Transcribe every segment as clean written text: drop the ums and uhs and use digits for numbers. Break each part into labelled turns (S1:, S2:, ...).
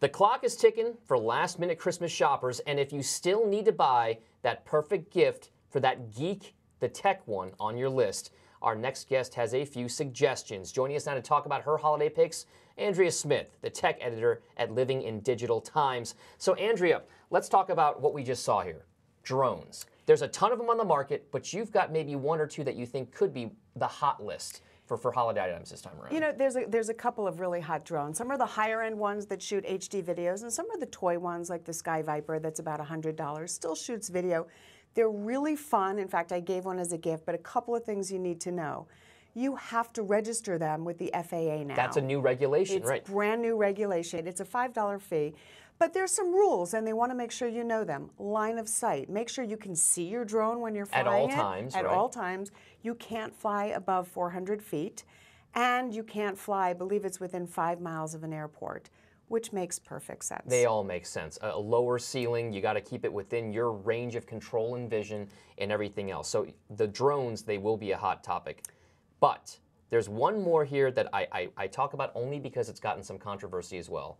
S1: The clock is ticking for last-minute Christmas shoppers, and if you still need to buy that perfect gift for that geek, the tech one on your list, our next guest has a few suggestions. Joining us now to talk about her holiday picks, Andrea Smith, the tech editor at Living in Digital Times. So, Andrea, let's talk about what we just saw here, drones. There's a ton of them on the market, but you've got maybe one or two that you think could be the hot list for holiday items this time around.
S2: You know, there's a couple of really hot drones. Some are the higher end ones that shoot HD videos, and some are the toy ones like the Sky Viper that's about $100, still shoots video. They're really fun. In fact, I gave one as a gift, but a couple of things you need to know. You have to register them with the FAA now.
S1: That's a new regulation, right?
S2: It's brand new regulation. It's a $5 fee. But there's some rules, and they want to make sure you know them. Line of sight. Make sure you can see your drone when you're flying
S1: At all times,
S2: At all times. You can't fly above 400 feet, and you can't fly, I believe it's within 5 miles of an airport, which makes perfect sense.
S1: They all make sense. A lower ceiling, you got to keep it within your range of control and vision and everything else. So the drones, they will be a hot topic. But there's one more here that I talk about only because it's gotten some controversy as well.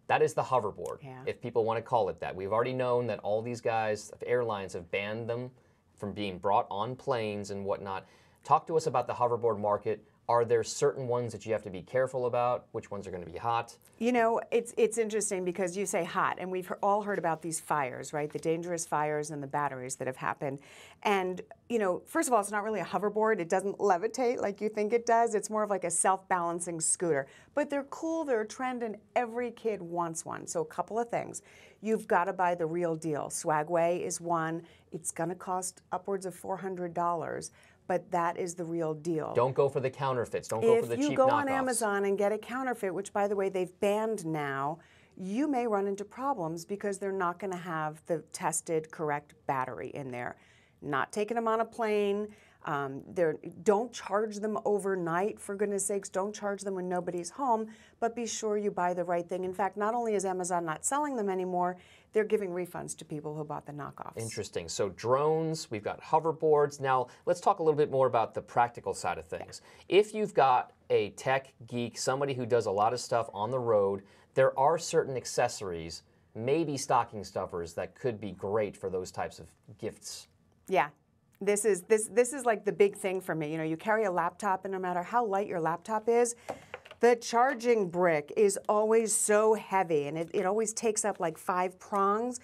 S1: That is the hoverboard, if people want to call it that. We've already known that all these guys, airlines, have banned them from being brought on planes and whatnot. Talk to us about the hoverboard market. Are there certain ones that you have to be careful about? Which ones are going to be hot?
S2: You know, it's interesting because you say hot, and we've all heard about these fires, right? The dangerous fires and the batteries that have happened. And, you know, first of all, it's not really a hoverboard. It doesn't levitate like you think it does. It's more of like a self-balancing scooter. But they're cool, they're a trend, and every kid wants one. So a couple of things. You've got to buy the real deal. Swagway is one. It's going to cost upwards of $400. But that is the real deal.
S1: Don't go for the counterfeits. Don't go for the cheap knockoffs.
S2: If you go on Amazon and get a counterfeit, which, by the way, they've banned now, you may run into problems because they're not going to have the tested, correct battery in there. Not taking them on a plane. Don't charge them overnight, for goodness sakes. Don't charge them when nobody's home, but be sure you buy the right thing. In fact, not only is Amazon not selling them anymore, they're giving refunds to people who bought the knockoffs.
S1: Interesting. So drones, we've got hoverboards. Now, let's talk a little bit more about the practical side of things. If you've got a tech geek, somebody who does a lot of stuff on the road, there are certain accessories, maybe stocking stuffers, that could be great for those types of gifts.
S2: Yeah. This is like the big thing for me. You know, you carry a laptop, and no matter how light your laptop is, the charging brick is always so heavy, and it always takes up like 5 prongs.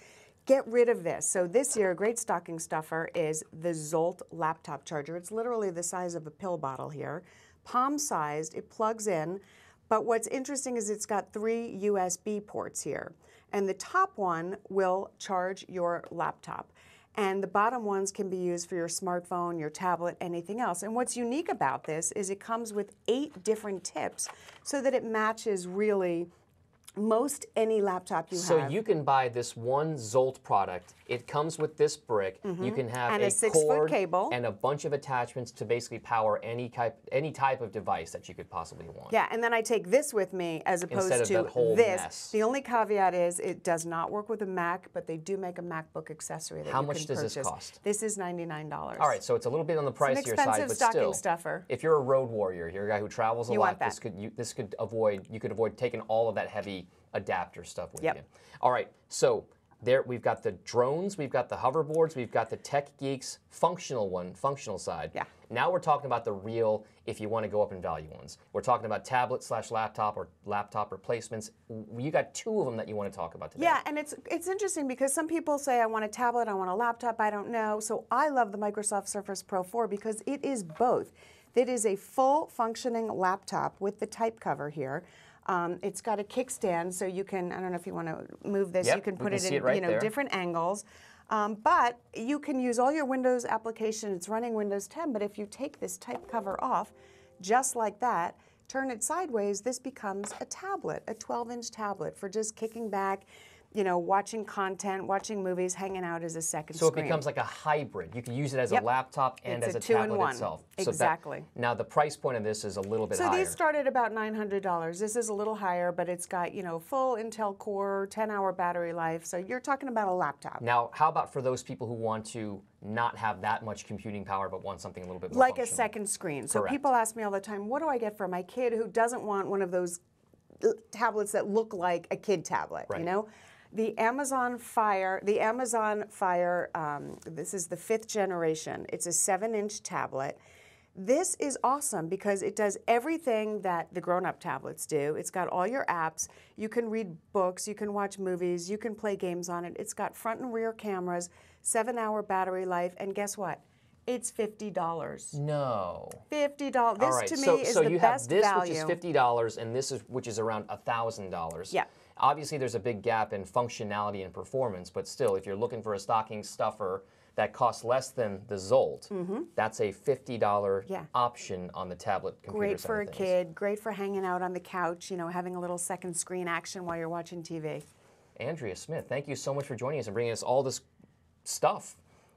S2: Get rid of this. So this year, a great stocking stuffer is the Zolt laptop charger. It's literally the size of a pill bottle here, palm-sized. It plugs in, but what's interesting is it's got 3 USB ports here, and the top one will charge your laptop. And the bottom ones can be used for your smartphone, your tablet, anything else. And what's unique about this is it comes with 8 different tips so that it matches really most any laptop you have.
S1: So you can buy this one Zolt product. It comes with this brick. You can have
S2: and
S1: a
S2: 6-foot
S1: cord
S2: cable
S1: and a bunch of attachments to basically power any type of device that you could possibly want.
S2: Yeah, and then I take this with me as opposed
S1: Instead of
S2: to
S1: that whole
S2: this.
S1: mess.
S2: The only caveat is it does not work with a Mac, but they do make a MacBook accessory that you can purchase.
S1: How much does this cost?
S2: This is $99.
S1: All right, so it's a little bit on the pricier side, but still.
S2: It's an expensive stocking stuffer.
S1: If you're a road warrior, you're a guy who travels a lot,
S2: want that.
S1: you could avoid taking all of that heavy adapter stuff with
S2: Yep.
S1: you. All right, so there we've got the drones, we've got the hoverboards, we've got the tech geeks, functional side.
S2: Yeah.
S1: Now we're talking about the real, if you want to go up in value ones. We're talking about tablet/laptop or laptop replacements. You got 2 of them that you want to talk about today.
S2: Yeah, and it's interesting because some people say, I want a tablet, I want a laptop, I don't know. So I love the Microsoft Surface Pro 4 because it is both. It is a full functioning laptop with the type cover here. It's got a kickstand, so you can, I don't know if you want to move this, you can put it in different angles. But you can use all your Windows applications. It's running Windows 10, but if you take this type cover off, just like that, turn it sideways, this becomes a tablet, a 12-inch tablet for just kicking back, you know, watching content, watching movies, hanging out as a second screen.
S1: So it becomes like a hybrid. You can use it as a laptop and as a tablet itself.
S2: Exactly.
S1: Now the price point of this is a little bit higher.
S2: So these start at about $900. This is a little higher, but it's got, you know, full Intel Core, 10-hour battery life. So you're talking about a laptop.
S1: Now, how about for those people who want to not have that much computing power but want something a little bit more
S2: like
S1: functional?
S2: a second screen. So
S1: Correct.
S2: people ask me all the time, what do I get for my kid who doesn't want one of those tablets that look like a kid tablet,
S1: Right.
S2: you know? The Amazon Fire, this is the 5th generation. It's a 7-inch tablet. This is awesome because it does everything that the grown-up tablets do. It's got all your apps. You can read books, you can watch movies, you can play games on it. It's got front and rear cameras, 7-hour battery life, and guess what? It's $50.
S1: No.
S2: $50.
S1: All
S2: This
S1: right.
S2: to me
S1: so
S2: is
S1: so
S2: the
S1: you
S2: best
S1: have this,
S2: value.
S1: which is $50, and this is which is around $1,000.
S2: Yeah.
S1: Obviously, there's a big gap in functionality and performance, but still, if you're looking for a stocking stuffer that costs less than the Zolt, that's a $50
S2: Yeah.
S1: option on the tablet computer
S2: Great
S1: side
S2: for a
S1: of things.
S2: kid, great for hanging out on the couch, you know, having a little second screen action while you're watching TV.
S1: Andrea Smith, thank you so much for joining us and bringing us all this stuff.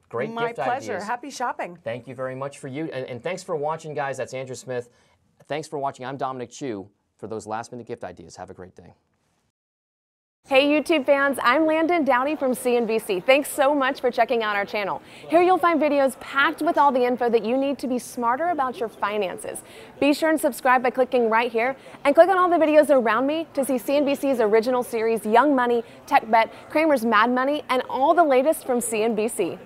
S1: Great
S2: My
S1: gift
S2: pleasure.
S1: ideas.
S2: Happy shopping.
S1: Thank you very much for you. And thanks for watching, guys. That's Andrea Smith. Thanks for watching. I'm Dominic Chu for those last-minute gift ideas. Have a great day.
S3: Hey YouTube fans, I'm Landon Dowdy from CNBC. Thanks so much for checking out our channel. Here you'll find videos packed with all the info that you need to be smarter about your finances. Be sure and subscribe by clicking right here and click on all the videos around me to see CNBC's original series Young Money, Tech Bet, Kramer's Mad Money, and all the latest from CNBC.